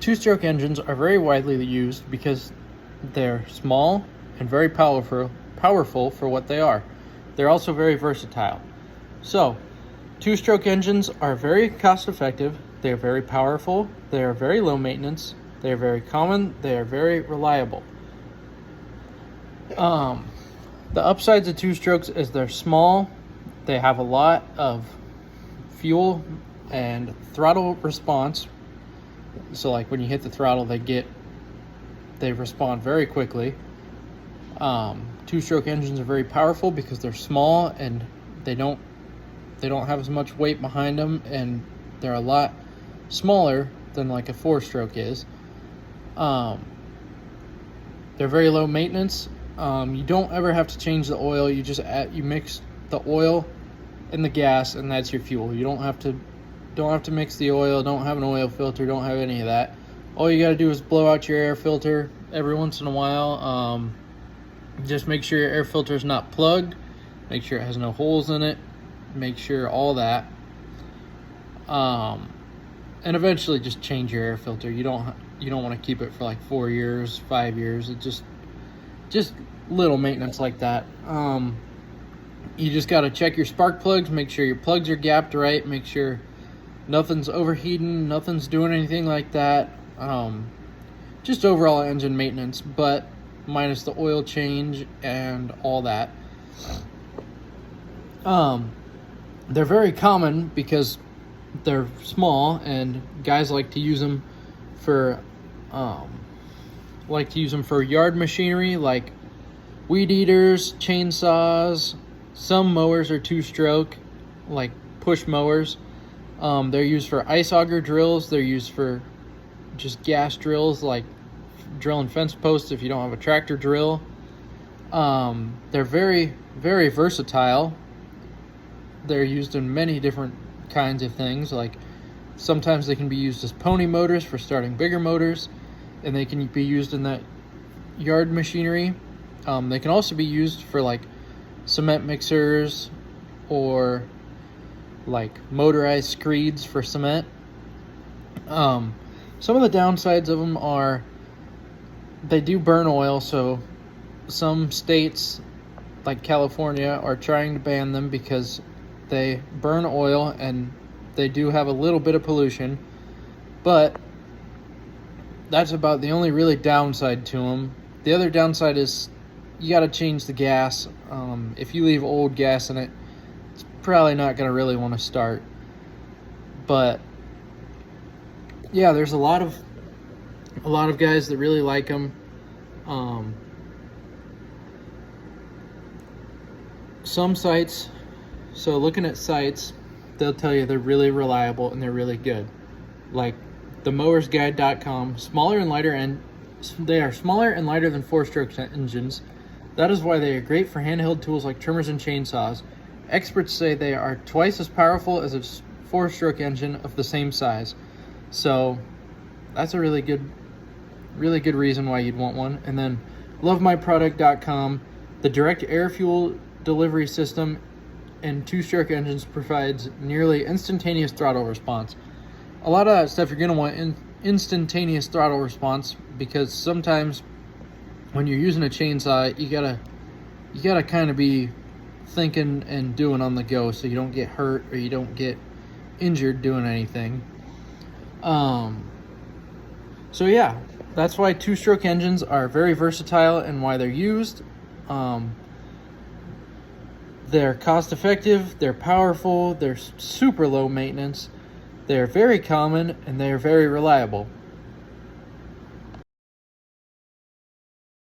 Two-stroke engines are very widely used because they're small and very powerful for what they are. They're also very versatile. So, two-stroke engines are very cost-effective, they are very powerful, they are very low maintenance, they are very common, they are very reliable. The upsides of two-strokes is they're small, they have a lot of fuel and throttle response. So like when you hit the throttle, they respond very quickly. Two-stroke engines are very powerful because they're small and they don't have as much weight behind them, and they're a lot smaller than like a four-stroke is. They're very low maintenance. You don't ever have to change the oil. You mix the oil and the gas, and that's your fuel. You don't have to mix the oil. Don't have an oil filter. Don't have any of that. All you got to do is blow out your air filter every once in a while. Just make sure your air filter is not plugged. Make sure it has no holes in it. Make sure all that. And eventually just change your air filter. You don't want to keep it for like 4 years, 5 years. It just little maintenance like that. You just got to check your spark plugs, make sure your plugs are gapped right, make sure nothing's overheating, nothing's doing anything like that. Just overall engine maintenance, but minus the oil change and all that. They're very common because they're small, and guys like to use them for yard machinery like weed eaters, chainsaws. Some mowers are two-stroke, like push mowers. They're used for ice auger drills. They're used for just gas drills, like drilling fence posts if you don't have a tractor drill. They're very, very versatile. They're used in many different kinds of things. Like sometimes they can be used as pony motors for starting bigger motors, and they can be used in that yard machinery. They can also be used for like cement mixers or like motorized screeds for cement. Some of the downsides of them are they do burn oil, so some states like California are trying to ban them because they burn oil and they do have a little bit of pollution. But that's about the only really downside to them. The other downside is you got to change the gas. If you leave old gas in it, it's probably not going to really want to start. But yeah, there's a lot of guys that really like them. Some sites, so looking at sites, they'll tell you they're really reliable and they're really good. Like themowersguide.com, they are smaller and lighter than four-stroke engines. That is why they are great for handheld tools like trimmers and chainsaws. Experts say they are twice as powerful as a four-stroke engine of the same size. So that's a really good reason why you'd want one. And then lovemyproduct.com, the direct air fuel delivery system in two-stroke engines provides nearly instantaneous throttle response. A lot of that stuff you're going to want instantaneous throttle response, because sometimes when you're using a chainsaw, you gotta kind of be thinking and doing on the go so you don't get hurt or you don't get injured doing anything. So yeah, that's why two-stroke engines are very versatile and why they're used. They're cost-effective, they're powerful, they're super low maintenance, they're very common, and they're very reliable.